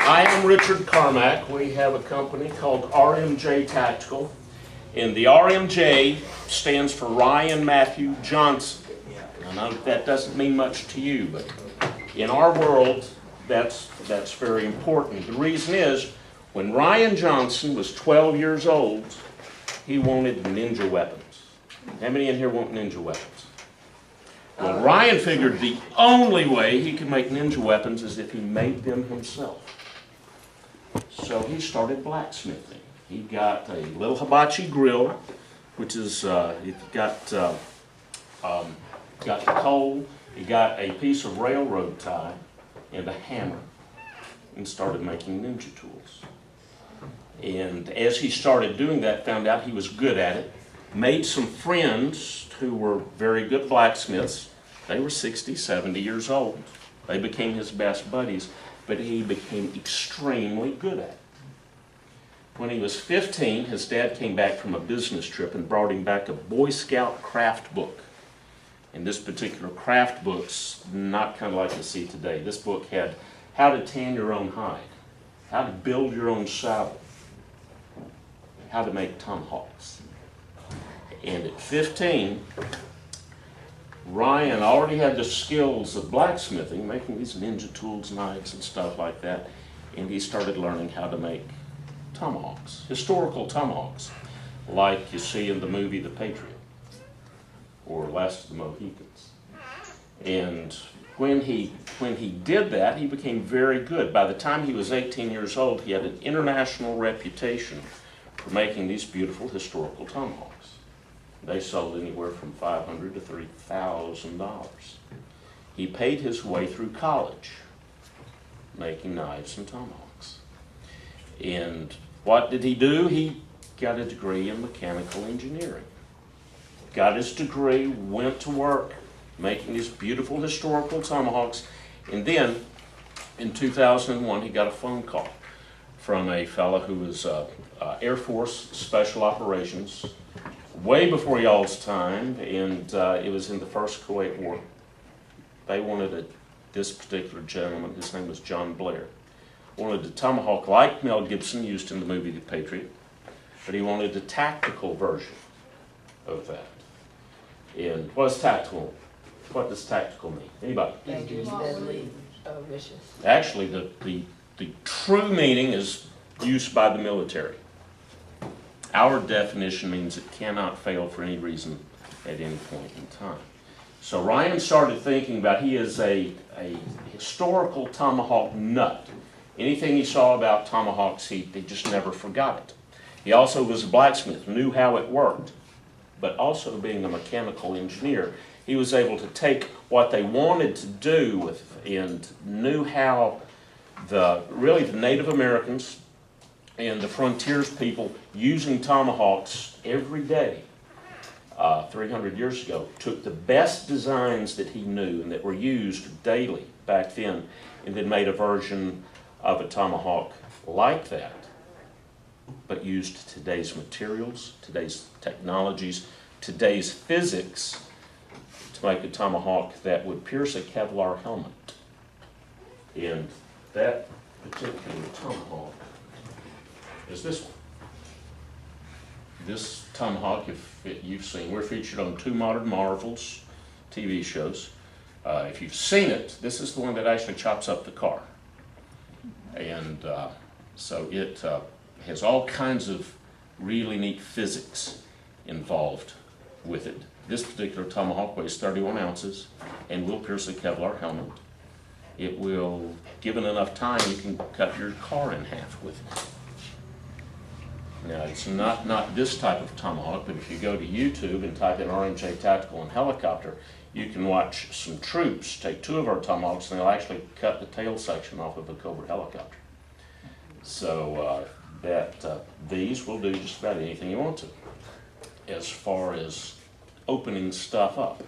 I am Richard Carmack. We have a company called RMJ Tactical, and the RMJ stands for Ryan Matthew Johnson. I know that doesn't mean much to you, but in our world, that's very important. The reason is, when Ryan Johnson was 12 years old, he wanted ninja weapons. How many in here want ninja weapons? Well, Ryan figured the only way he could make ninja weapons is if he made them himself. So he started blacksmithing. He got a little hibachi grill, which is, it got the coal, he got a piece of railroad tie and a hammer, and started making ninja tools. And as he started doing that, found out he was good at it, made some friends who were very good blacksmiths. They were 60, 70 years old. They became his best buddies, but he became extremely good at it. When he was 15, his dad came back from a business trip and brought him back a Boy Scout craft book. And this particular craft book's not kind of like you see today. This book had how to tan your own hide, how to build your own saddle, how to make tomahawks. And at 15, Ryan already had the skills of blacksmithing, making these ninja tools, knives, and stuff like that. And he started learning how to make tomahawks, historical tomahawks, like you see in the movie The Patriot or Last of the Mohicans. And when he did that, he became very good. By the time he was 18 years old, he had an international reputation for making these beautiful historical tomahawks. They sold anywhere from $500 to $3,000. He paid his way through college, making knives and tomahawks. And what did he do? He got a degree in mechanical engineering. Got his degree, went to work, making these beautiful historical tomahawks. And then, in 2001, he got a phone call from a fellow who was Air Force Special Operations, way before y'all's time, and it was in the first Kuwait War. They wanted this particular gentleman, his name was John Blair, wanted a tomahawk like Mel Gibson used in the movie The Patriot, but he wanted a tactical version of that. And what's tactical? What does tactical mean? Anybody? Dangerous, deadly, vicious. Actually, the true meaning is used by the military. Our definition means it cannot fail for any reason at any point in time. So Ryan started thinking about, he is a historical tomahawk nut. Anything he saw about tomahawks, he just never forgot it. He also was a blacksmith, knew how it worked, but also being a mechanical engineer, he was able to take what they wanted to do and knew how the Native Americans and the frontiers people using tomahawks every day 300 years ago took the best designs that he knew and that were used daily back then, and then made a version of a tomahawk like that, but used today's materials, today's technologies, today's physics to make a tomahawk that would pierce a Kevlar helmet. And that particular tomahawk is this one. This tomahawk, if you've seen, we're featured on 2 Modern Marvels TV shows. If you've seen it, this is the one that actually chops up the car. And so it has all kinds of really neat physics involved with it. This particular tomahawk weighs 31 ounces and will pierce a Kevlar helmet. It will, given enough time, you can cut your car in half with it. Now, it's not this type of tomahawk, but if you go to YouTube and type in RMJ Tactical and Helicopter, you can watch some troops take 2 of our tomahawks and they'll actually cut the tail section off of a Cobra helicopter. So these will do just about anything you want to, as far as opening stuff up.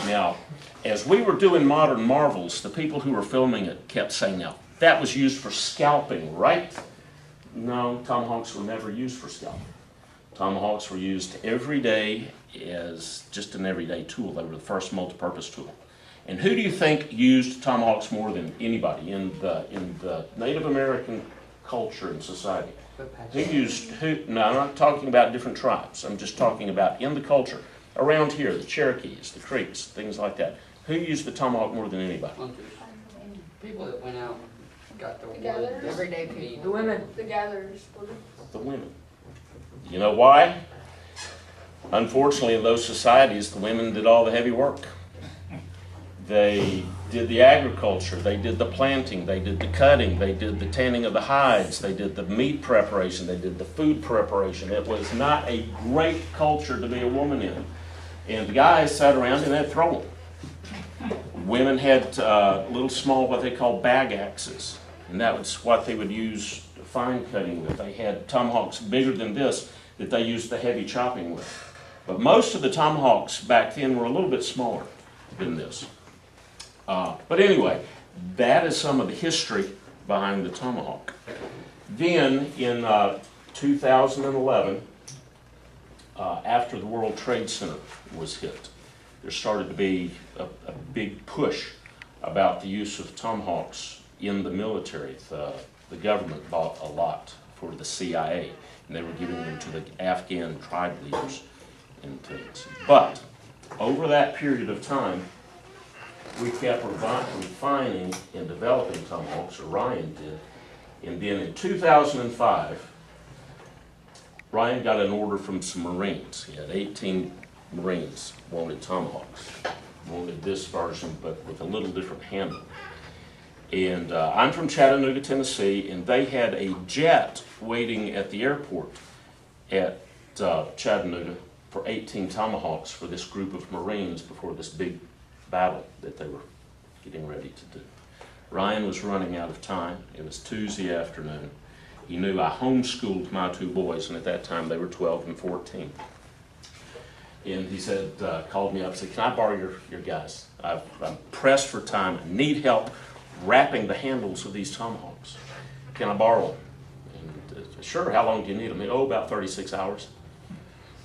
Now, as we were doing Modern Marvels, the people who were filming it kept saying, now, that was used for scalping, right? No, tomahawks were never used for scalping. Tomahawks were used every day as just an everyday tool. They were the first multi-purpose tool. And who do you think used tomahawks more than anybody in the Native American culture and society? No, I'm not talking about different tribes. I'm just talking about in the culture. Around here, the Cherokees, the Creeks, things like that. Who used the tomahawk more than anybody? People that went out, got the wood. gatherers? Everyday people. The women. The gatherers. The women. You know why? Unfortunately, in those societies, the women did all the heavy work. They did the agriculture, they did the planting, they did the cutting, they did the tanning of the hides, they did the meat preparation, they did the food preparation. It was not a great culture to be a woman in. And the guys sat around and they'd throw them. Women had little small, what they call bag axes. And that was what they would use fine cutting with. They had tomahawks bigger than this that they used the heavy chopping with. But most of the tomahawks back then were a little bit smaller than this. But anyway, that is some of the history behind the tomahawk. Then in 2011, after the World Trade Center was hit, there started to be a big push about the use of tomahawks in the military. The government bought a lot for the CIA, and they were giving them to the Afghan tribe leaders and things. But over that period of time, we kept refining and developing tomahawks, or Ryan did. And then in 2005, Ryan got an order from some Marines. He had 18 Marines wanted tomahawks, wanted this version, but with a little different handle. And I'm from Chattanooga, Tennessee, and they had a jet waiting at the airport at Chattanooga for 18 tomahawks for this group of Marines before this big battle that they were getting ready to do. Ryan was running out of time. It was Tuesday afternoon. He knew I homeschooled my two boys, and at that time they were 12 and 14. And he said, called me up and said, "Can I borrow your guys? I'm pressed for time. I need help wrapping the handles of these tomahawks. Can I borrow them?" And sure, how long do you need them? About 36 hours.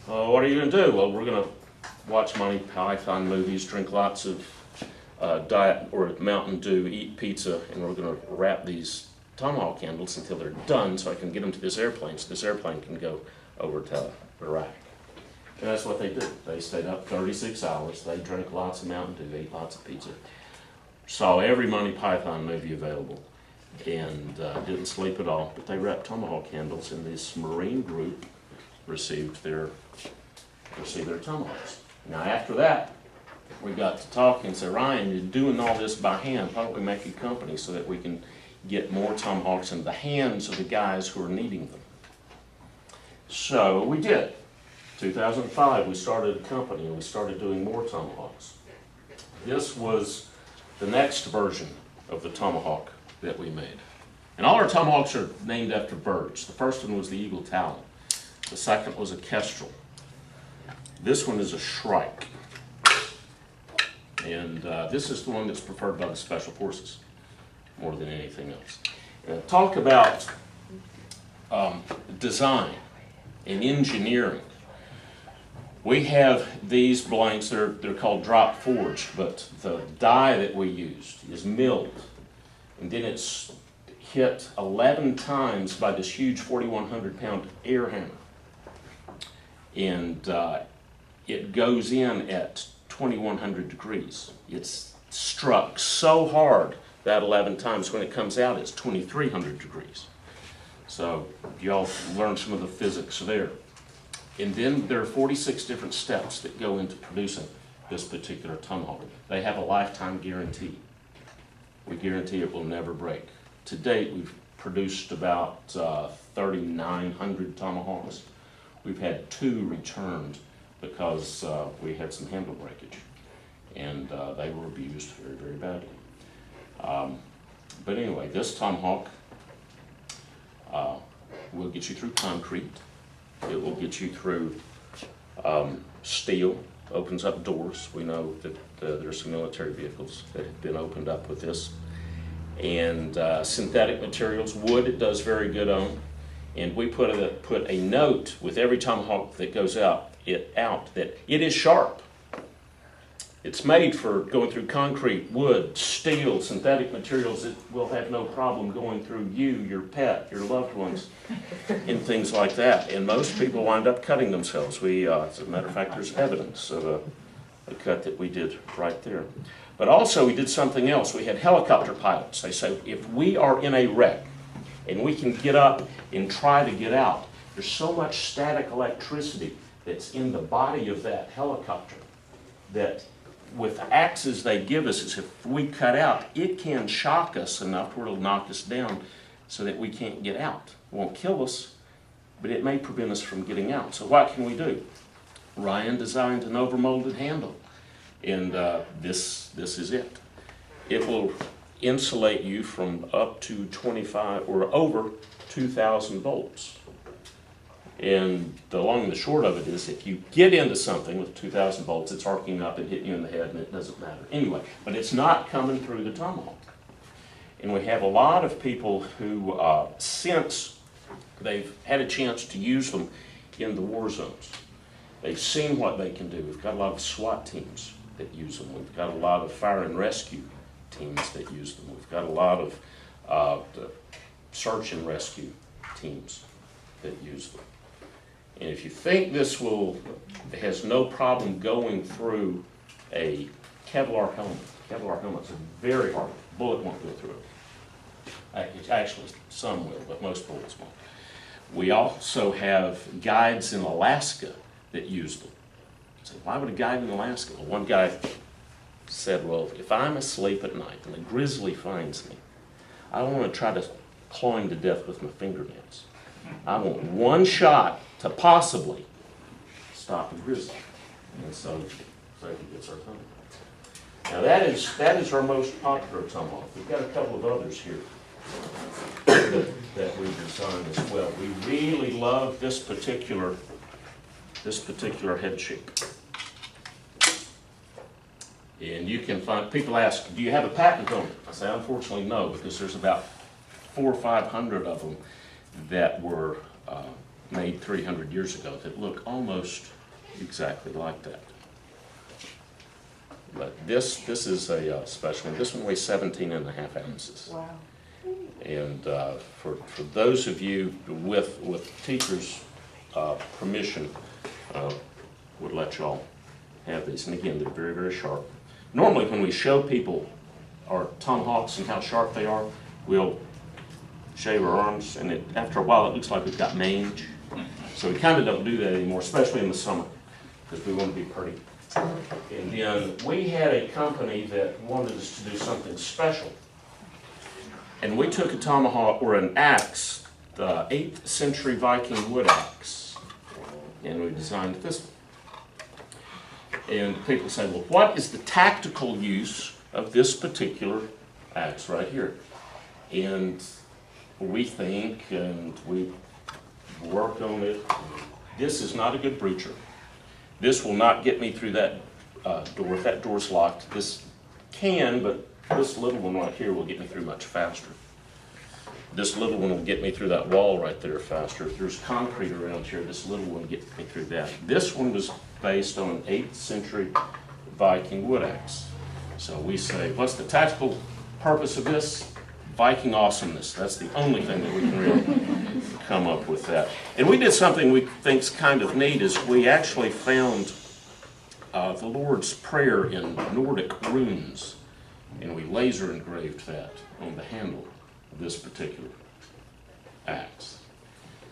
What are you going to do? Well, we're going to watch Monty Python movies, drink lots of Diet or Mountain Dew, eat pizza, and we're going to wrap these tomahawk handles until they're done so I can get them to this airplane so this airplane can go over to Iraq. And that's what they did. They stayed up 36 hours. They drank lots of Mountain Dew, ate lots of pizza, saw every Monty Python movie available, and didn't sleep at all. But they wrapped tomahawk handles, and this Marine group received their tomahawks. Now after that, we got to talk and said, "Ryan, you're doing all this by hand. Why don't we make a company so that we can get more tomahawks in the hands of the guys who are needing them?" So we did. 2005, we started a company and we started doing more tomahawks. This was the next version of the tomahawk that we made. And all our tomahawks are named after birds. The first one was the eagle talon. The second was a kestrel. This one is a shrike. And this is the one that's preferred by the Special Forces more than anything else. Talk about design and engineering. We have these blanks, they're called drop forged, but the die that we used is milled. And then it's hit 11 times by this huge 4,100 pound air hammer. And it goes in at 2,100 degrees. It's struck so hard that 11 times when it comes out it's 2,300 degrees. So y'all learn some of the physics there. And then there are 46 different steps that go into producing this particular tomahawk. They have a lifetime guarantee. We guarantee it will never break. To date, we've produced about 3,900 tomahawks. We've had 2 returned because we had some handle breakage, and they were abused very, very badly. But anyway, this tomahawk will get you through concrete. It will get you through steel, opens up doors. We know that there's some military vehicles that have been opened up with this. And synthetic materials, wood it does very good on. And we put a note with every tomahawk that goes out that it is sharp. It's made for going through concrete, wood, steel, synthetic materials that will have no problem going through you, your pet, your loved ones, and things like that. And most people wind up cutting themselves. As a matter of fact, there's evidence of a cut that we did right there. But also we did something else. We had helicopter pilots. They say if we are in a wreck and we can get up and try to get out, there's so much static electricity that's in the body of that helicopter that with the axes they give us, is if we cut out, it can shock us enough where it'll knock us down so that we can't get out. It won't kill us, but it may prevent us from getting out. So what can we do? Ryan designed an overmolded handle, and this is it. It will insulate you from up to 25 or over 2,000 volts. And the long and the short of it is if you get into something with 2,000 volts, it's arcing up and hitting you in the head and it doesn't matter. Anyway, but it's not coming through the tomahawk. And we have a lot of people who, since they've had a chance to use them in the war zones, they've seen what they can do. We've got a lot of SWAT teams that use them. We've got a lot of fire and rescue teams that use them. We've got a lot of the search and rescue teams that use them. And if you think this has no problem going through a Kevlar helmets are very hard. A bullet won't go through it. Actually, some will, but most bullets won't. We also have guides in Alaska that use them. So why would a guide in Alaska? Well, one guy said, well, if I'm asleep at night and a grizzly finds me, I don't want to try to claw him to death with my fingernails. I want one shot to possibly stop a grizzly. And so he gets our tomahawk. Now that is our most popular tomahawk. We've got a couple of others here that we designed as well. We really love this particular head shape. And you can find, people ask, do you have a patent on it? I say, unfortunately, no, because there's about 400 or 500 of them that were made 300 years ago that look almost exactly like that. But this is a special one. This one weighs 17.5 ounces. Wow. And for those of you with teachers' permission, would let y'all have these. And again, they're very, very sharp. Normally when we show people our tomahawks and how sharp they are, we'll shave our arms, and after a while it looks like we've got mange. So we kind of don't do that anymore, especially in the summer, because we want to be pretty. And then we had a company that wanted us to do something special. And we took a tomahawk, or an axe, the 8th century Viking wood axe, and we designed this one. And people say, well, what is the tactical use of this particular axe right here? And we think, and we work on it, this is not a good breacher. This will not get me through that door. If that door's locked, this can, but this little one right here will get me through much faster. This little one will get me through that wall right there faster. If there's concrete around here, this little one will get me through that. This one was based on an 8th century Viking wood axe. So we say, what's the tactical purpose of this? Viking awesomeness. That's the only thing that we can really come up with that. And we did something we think's kind of neat, is we actually found the Lord's Prayer in Nordic runes, and we laser engraved that on the handle of this particular axe.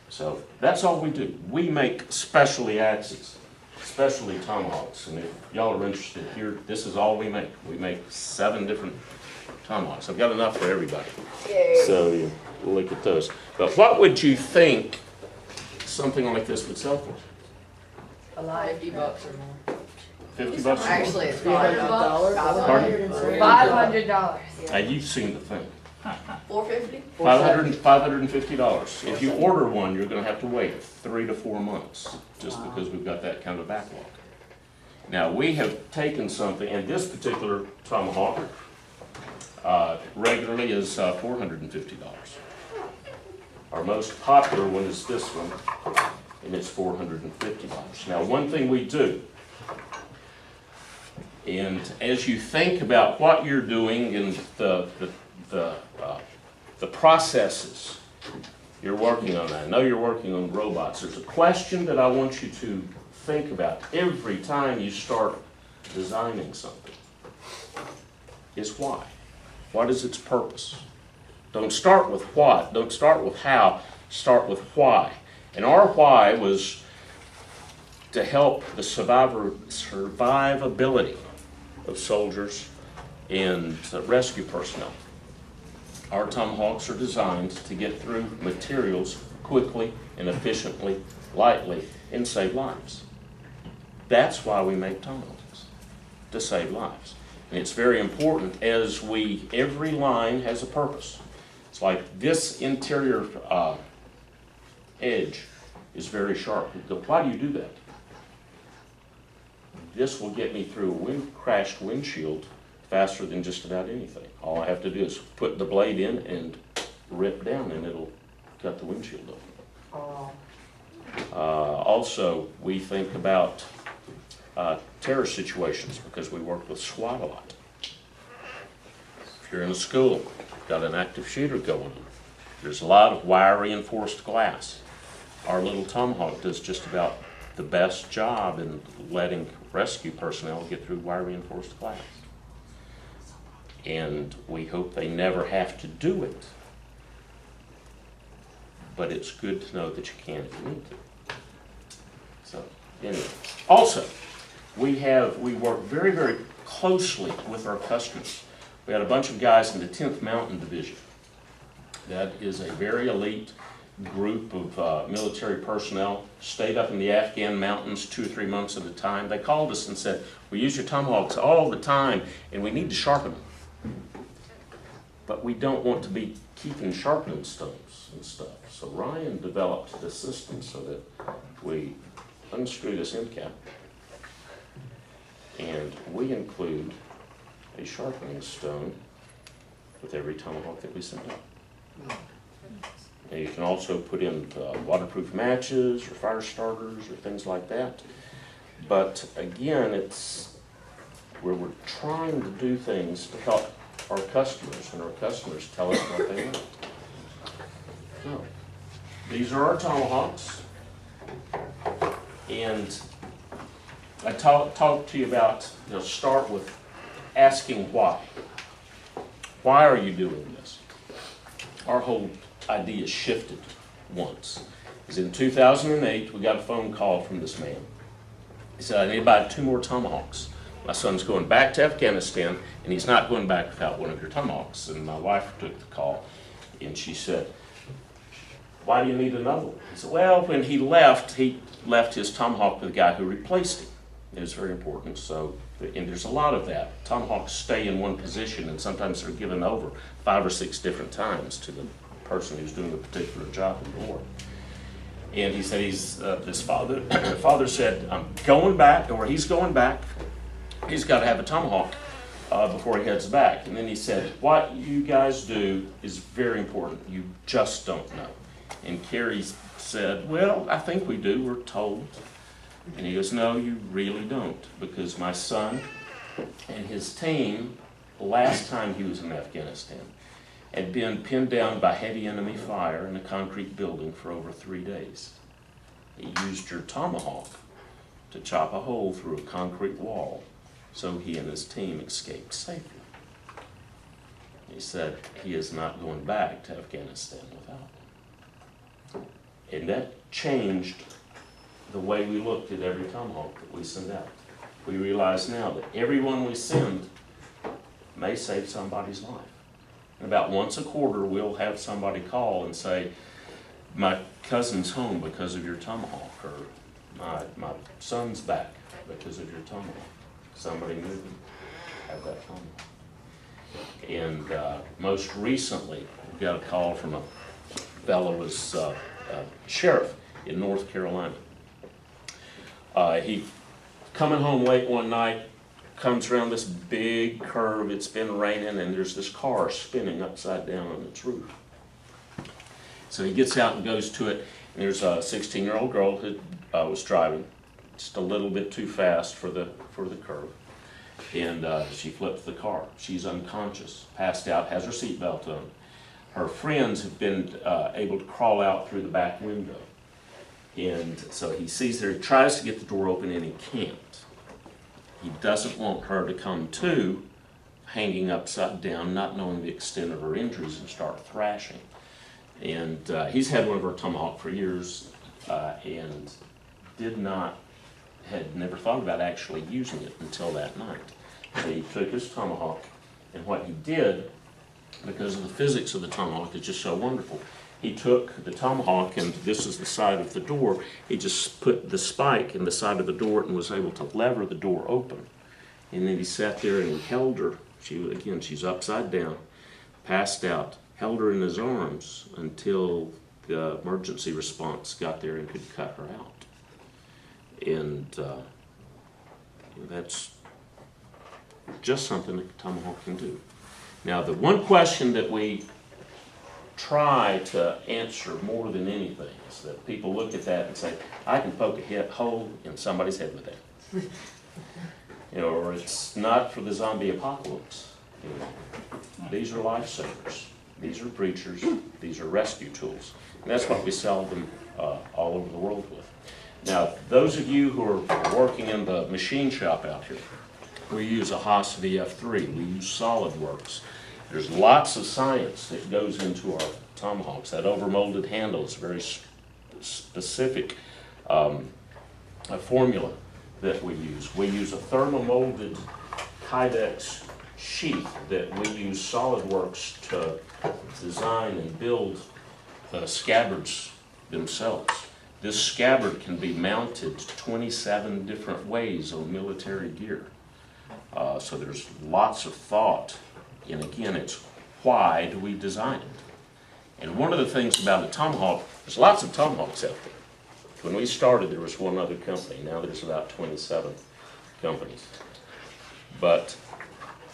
So that's all we do. We make specialty axes, specialty tomahawks, and if y'all are interested here, this is all we make. We make 7 different tomahawks. I've got enough for everybody. Yay. So you look at those. But what would you think something like this would sell for? A lot. $50 or more. 50 bucks? Actually, it's $500. Pardon? $500. Now you've seen the thing. $450? $550. If you order one, you're going to have to wait 3 to 4 months, just because we've got that kind of backlog. Now we have taken something, and this particular tomahawk regularly is $450. Our most popular one is this one, and it's $450. Now one thing we do And as you think about what you're doing and the processes you're working on, I know you're working on robots. There's a question that I want you to think about every time you start designing something. Is why? What is its purpose? Don't start with what, don't start with how, start with why. And our why was to help the survivability of soldiers and rescue personnel. Our Tomahawks are designed to get through materials quickly and efficiently, lightly, and save lives. That's why we make Tomahawks, to save lives. And it's very important as every line has a purpose. It's like this interior edge is very sharp. Why do you do that? This will get me through a crashed windshield faster than just about anything. All I have to do is put the blade in and rip down and it'll cut the windshield off. Also, we think about terror situations because we work with SWAT a lot. If you're in a school, got an active shooter going on, there's a lot of wire reinforced glass. Our little Tomahawk does just about the best job in letting rescue personnel get through wire reinforced glass. And we hope they never have to do it. But it's good to know that you can if you need to. So, anyway. Also, we work very, very closely with our customers. We had a bunch of guys in the 10th Mountain Division. That is a very elite group of military personnel, stayed up in the Afghan mountains 2 or 3 months at a time. They called us and said, we use your Tomahawks all the time and we need to sharpen them. But we don't want to be keeping sharpening stones and stuff. So Ryan developed this system so that we unscrew this end cap and we include a sharpening stone with every Tomahawk that we send out. And you can also put in waterproof matches or fire starters or things like that. But again, it's where we're trying to do things to help our customers, and our customers tell us what they want. So, these are our Tomahawks. And I talked to you about, start with asking why. Why are you doing this? Our whole idea shifted once. Because in 2008, we got a phone call from this man. He said, I need to buy 2 more Tomahawks. My son's going back to Afghanistan, and he's not going back without one of your Tomahawks. And my wife took the call, and she said, why do you need another one? He said, well, when he left his Tomahawk with the guy who replaced him. It was very important. So, and there's a lot of that. Tomahawks stay in one position, and sometimes they're given over 5 or 6 different times to the person who's doing a particular job in the war. And he said his father said, I'm going back, or he's going back. He's got to have a Tomahawk before he heads back. And then he said, what you guys do is very important. You just don't know. And Carrie said, well, I think we do. We're told. And he goes, no, you really don't. Because my son and his team, last time he was in Afghanistan, had been pinned down by heavy enemy fire in a concrete building for over 3 days. He used your Tomahawk to chop a hole through a concrete wall so he and his team escaped safely. He said he is not going back to Afghanistan without one. And that changed the way we looked at every Tomahawk that we send out. We realize now that everyone we send may save somebody's life. And about once a quarter, we'll have somebody call and say, my cousin's home because of your Tomahawk, or my son's back because of your Tomahawk. Somebody knew them, have that Tomahawk. And most recently, we got a call from a fellow who was a sheriff in North Carolina. He coming home late one night, comes around this big curve, it's been raining, and there's this car spinning upside down on its roof. So he gets out and goes to it, and there's a 16-year-old girl who was driving just a little bit too fast for the curve. And she flipped the car. She's unconscious, passed out, has her seatbelt on. Her friends have been able to crawl out through the back window. And so he sees her, he tries to get the door open and he can't. He doesn't want her to come to, hanging upside down, not knowing the extent of her injuries, and start thrashing. And he's had one of her Tomahawk for years and had never thought about actually using it until that night. So he took his Tomahawk, and what he did, because of the physics of the Tomahawk, is just so wonderful. He took the Tomahawk, and this is the side of the door, he just put the spike in the side of the door and was able to lever the door open. And then he sat there and he held her. She's upside down, passed out, held her in his arms until the emergency response got there and could cut her out. And that's just something that the Tomahawk can do. Now, the one question that we try to answer more than anything is that people look at that and say, I can poke a hole in somebody's head with that. Or it's not for the zombie apocalypse. These are lifesavers. These are breachers. These are rescue tools. And that's what we sell them all over the world with. Now, those of you who are working in the machine shop out here, we use a Haas VF3. We use SolidWorks. There's lots of science that goes into our Tomahawks. That overmolded handle is a very specific formula that we use. We use a thermomolded Kydex sheath that we use SolidWorks to design and build the scabbards themselves. This scabbard can be mounted 27 different ways on military gear. So there's lots of thought, and again, it's why do we design it? And one of the things about a Tomahawk, there's lots of Tomahawks out there. When we started, there was one other company. Now there's about 27 companies. But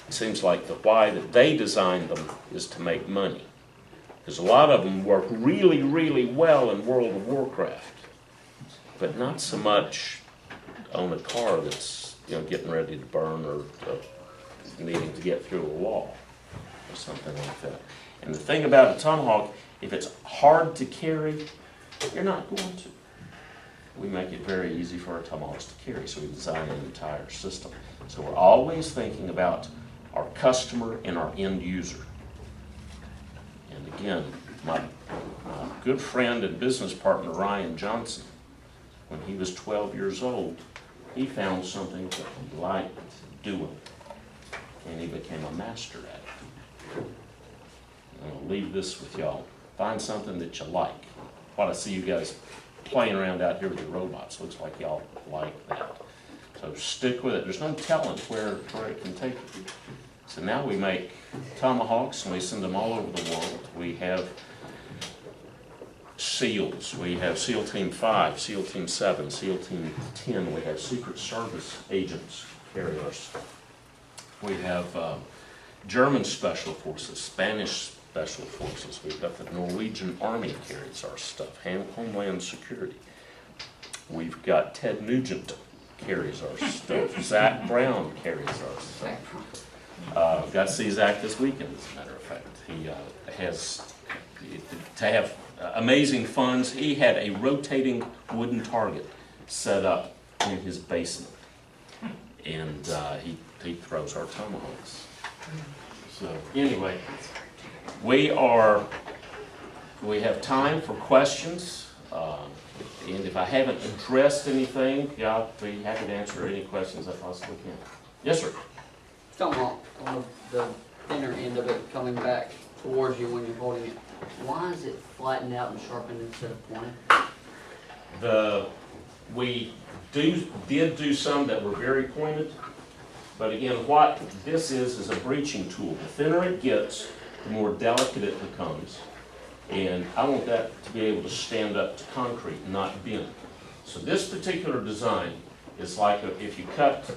it seems like the why that they designed them is to make money. Because a lot of them work really, really well in World of Warcraft, but not so much on a car that's getting ready to burn or needing to get through a wall or something like that. And the thing about a Tomahawk, if it's hard to carry, you're not going to. We make it very easy for our Tomahawks to carry, so we design an entire system. So we're always thinking about our customer and our end user. And again, my good friend and business partner, Ryan Johnson, when he was 12 years old, he found something that he liked doing, and he became a master at it. I'm going to leave this with y'all. Find something that you like. What I see you guys playing around out here with your robots, looks like y'all like that. So stick with it. There's no telling where it can take you. So now we make Tomahawks and we send them all over the world. We have SEALs. We have SEAL Team 5, SEAL Team 7, SEAL Team 10. We have Secret Service agents carry our stuff. We have German Special Forces, Spanish Special Forces. We've got the Norwegian Army carries our stuff, Homeland Security. We've got Ted Nugent carries our stuff. Zach Brown carries our stuff. Got to see Zach this weekend, as a matter of fact. He has, to have amazing funds, he had a rotating wooden target set up in his basement. And he throws our Tomahawks. So anyway, we have time for questions. And if I haven't addressed anything, I'll be happy to answer any questions I possibly can. Yes, sir. Tomahawk, on the thinner end of it coming back towards you when you're holding it, why is it flattened out and sharpened instead of pointed? We did do some that were very pointed, but again, what this is a breaching tool. The thinner it gets, the more delicate it becomes, and I want that to be able to stand up to concrete, not bend. So this particular design is like if you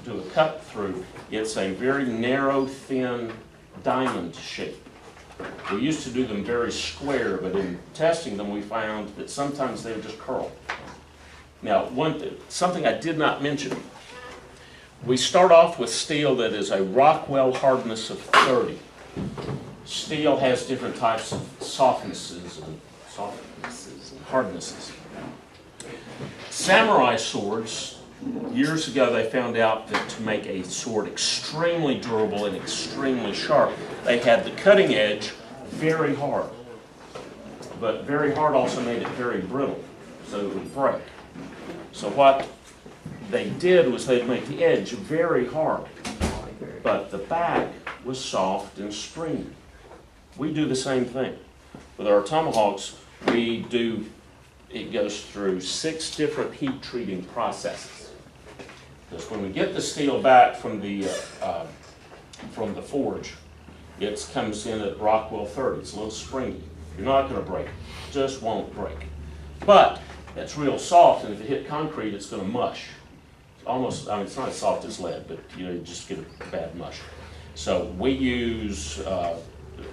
do a cut through, it's a very narrow, thin diamond shape. We used to do them very square, but in testing them we found that sometimes they would just curl. Now, something I did not mention, We start off with steel that is a Rockwell hardness of 30. Steel has different types of softnesses and hardnesses. Samurai swords, years ago they found out that to make a sword extremely durable and extremely sharp, they had the cutting edge very hard. But very hard also made it very brittle, so it would break. So what they did was they'd make the edge very hard, but the back was soft and springy. We do the same thing. With our tomahawks, it goes through 6 different heat treating processes. Because when we get the steel back from the forge, it comes in at Rockwell 30. It's a little springy. You're not going to break it. It just won't break. But it's real soft, and if it hit concrete, it's going to mush. Almost, I mean, it's not as soft as lead, but you just get a bad mush. So we use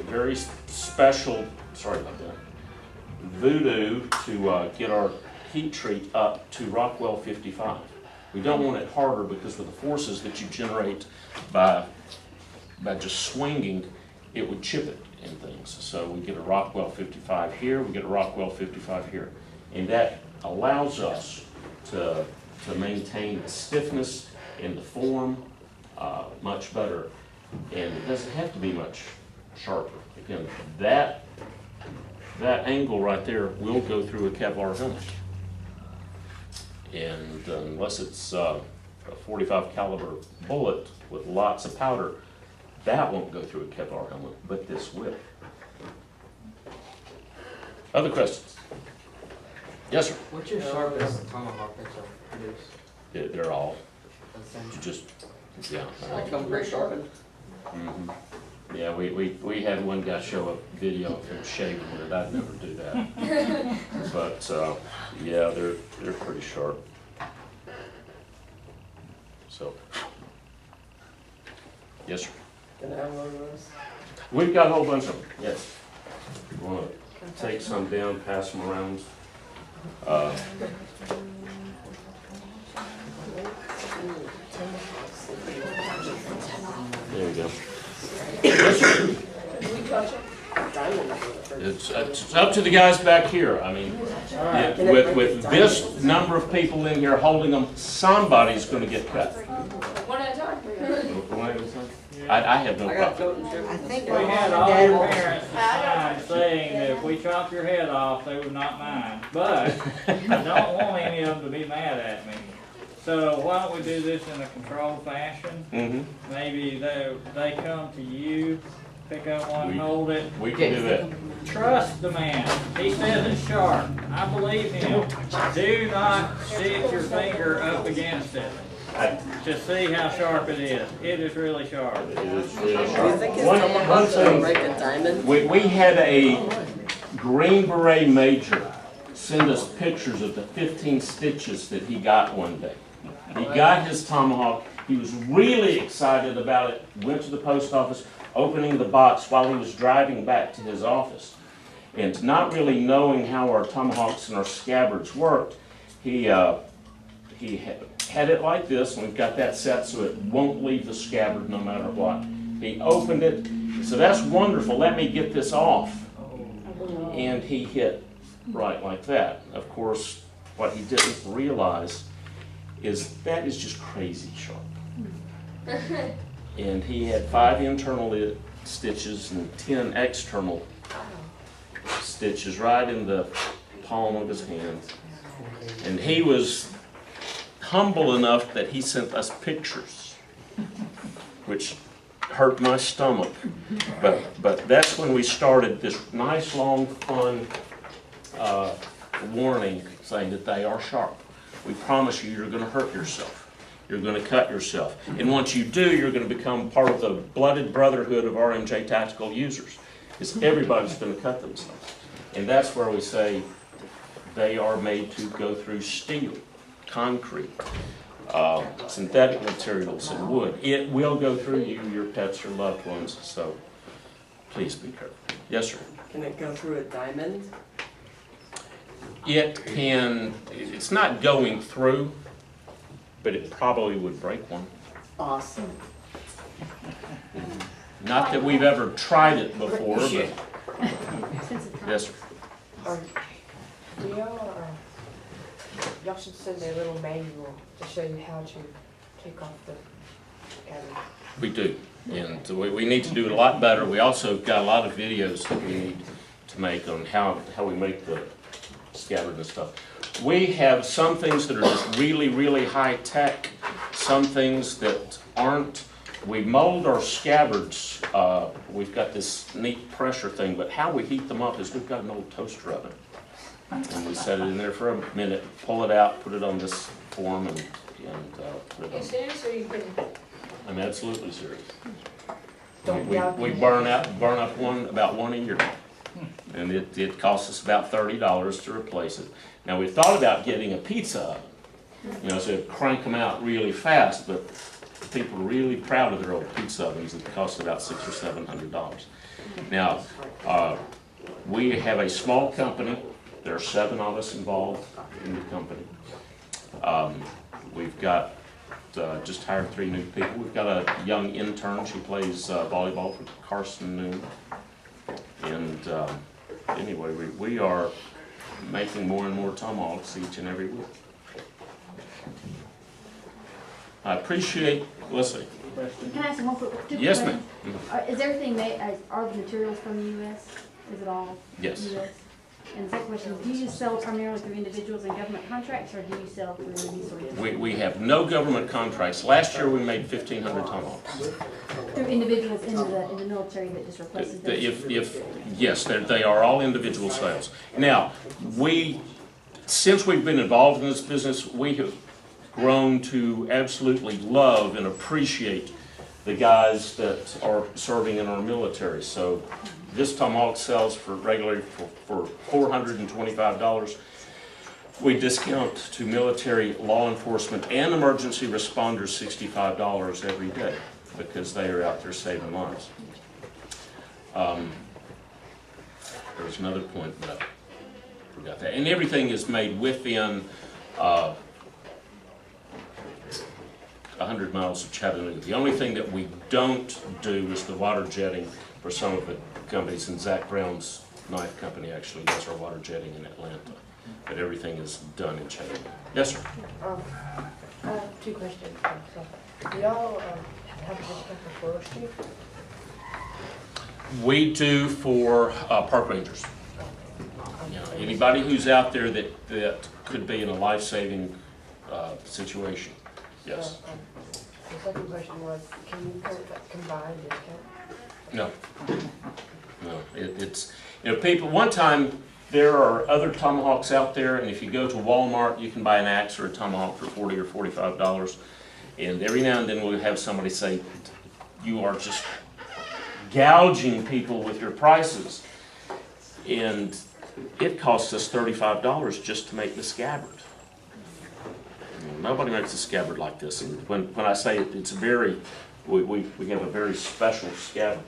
very special, sorry about that, voodoo to get our heat treat up to Rockwell 55. We don't want it harder because with the forces that you generate by just swinging, it would chip it in things. So we get a Rockwell 55 here, we get a Rockwell 55 here. And that allows us to maintain the stiffness and the form much better. And it doesn't have to be much sharper. Again, that angle right there will go through a Kevlar helmet. And unless it's a 45 caliber bullet with lots of powder, that won't go through a Kevlar helmet, but this will. Other questions? Yes, sir. What's your sharpest tomahawk that you produce? They're all, you just, yeah. They come pre-sharpened. Mm-hmm. Yeah, we had one guy show a video of him shaving it. I'd never do that. But yeah, they're pretty sharp. So, yes, sir. Can I have one of those? We've got a whole bunch of them. Yes. You want to take some down, pass them around? There you go. It's up to the guys back here. I mean, with this number of people in here holding them, somebody's going to get cut. One at a time. One at a time? I have no problem. I think We had all the parents sign saying that if we chop your head off, they would not mind. But I don't want any of them to be mad at me. So why don't we do this in a controlled fashion? Mm-hmm. Maybe they come to you, pick up one, hold it. We can do that. Trust the man. He says it's sharp. I believe him. Do not stick your finger up against it to see how sharp it is. It is really sharp. It is really Do you sharp. think his One tomahawk's thing, gonna break a diamond? we had a Green Beret major send us pictures of the 15 stitches that he got one day. He got his tomahawk. He was really excited about it. Went to the post office, opening the box while he was driving back to his office. And not really knowing how our tomahawks and our scabbards worked, he had it like this, and we've got that set so it won't leave the scabbard no matter what. He opened it, so that's wonderful, let me get this off. And he hit right like that. Of course, what he didn't realize is that is just crazy sharp. And he had 5 internal stitches and 10 external stitches right in the palm of his hand. And he was humble enough that he sent us pictures, which hurt my stomach. But that's when we started this nice, long, fun warning saying that they are sharp. We promise you, you're going to hurt yourself. You're going to cut yourself. And once you do, you're going to become part of the blooded brotherhood of RMJ tactical users. Because everybody's going to cut themselves. And that's where we say they are made to go through steel, concrete, synthetic materials, and wood. It will go through you, your pets, your loved ones. So please be careful. Yes, sir. Can it go through a diamond? It can, it's not going through, but it probably would break one. Awesome. Not that we've ever tried it before, but Should. yes, sir. Do y'all should send a little manual to show you how to take off the scabbard. We do, and we need to do it a lot better. We also got a lot of videos that we need to make on how we make the scabbard and stuff. We have some things that are just really, really high tech, some things that aren't. We mold our scabbards, we've got this neat pressure thing, but how we heat them up is we've got an old toaster oven. And we set it in there for a minute, pull it out, put it on this form, and put it You on. serious or you kidding? I'm absolutely serious. Don't We doubt me. burn up about one a year. And it costs us about $30 to replace it. Now, we thought about getting a pizza oven, so crank them out really fast, but people are really proud of their old pizza ovens that cost about $600 or $700. Now, we have a small company. There are 7 of us involved in the company. We've got just hired 3 new people. We've got a young intern. She plays volleyball for Carson Noon. And anyway, we are making more and more tomahawks each and every week. I appreciate, let's see. Can I ask one quick? Yes, ma'am. Is everything made, are the materials from the U.S.? Is it all Yes. U.S.? And the second question is, do you sell primarily through individuals and government contracts, or do you sell through these sort of? We have no government contracts. Last year, we made 1,500 tomahawks. Through individuals in the military that just requested those? Yes, they are all individual sales. Now, since we've been involved in this business, we have grown to absolutely love and appreciate the guys that are serving in our military. So this tomahawk sells regularly for $425. We discount to military, law enforcement, and emergency responders $65 every day because they are out there saving lives. There's another point, but I forgot that. And everything is made within 100 miles of Chattanooga. The only thing that we don't do is the water jetting for some of the companies, and Zach Brown's knife company actually does our water jetting in Atlanta. But everything is done in Chattanooga. Yes, sir. I have 2 questions. Do y'all have a discount for forestry? We do for park rangers. Anybody who's out there that could be in a life-saving situation. Yes. The second question was, can you combine discount? No. No. It's people. One time there are other tomahawks out there, and if you go to Walmart, you can buy an axe or a tomahawk for $40 or $45. And every now and then we'll have somebody say, "You are just gouging people with your prices," and it costs us $35 just to make the scabbard. Nobody makes a scabbard like this, and when I say it, it's we have a very special scabbard.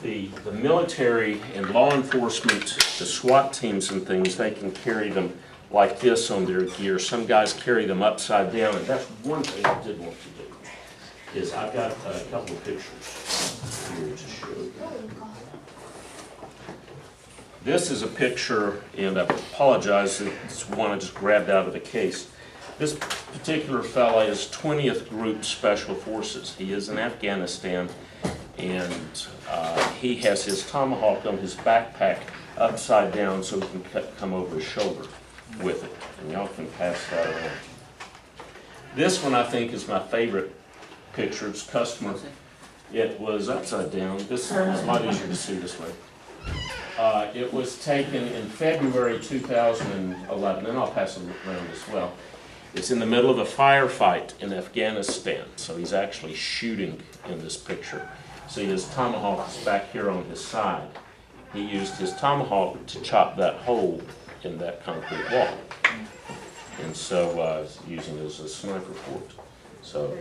The military and law enforcement, the SWAT teams and things, they can carry them like this on their gear. Some guys carry them upside down, and that's one thing I did want to do, is I've got a couple of pictures here to show you. This is a picture, and I apologize, it's one I just grabbed out of the case. This particular fella is 20th Group Special Forces. He is in Afghanistan, and he has his tomahawk on his backpack upside down so he can come over his shoulder with it. And y'all can pass that around. This one I think is my favorite picture. It's customer. It was upside down. This is a lot easier to see this way. It was taken in February 2011, and I'll pass it around as well. It's in the middle of a firefight in Afghanistan, so he's actually shooting in this picture. See, his tomahawk is back here on his side. He used his tomahawk to chop that hole in that concrete wall. And so using it as a sniper fort. So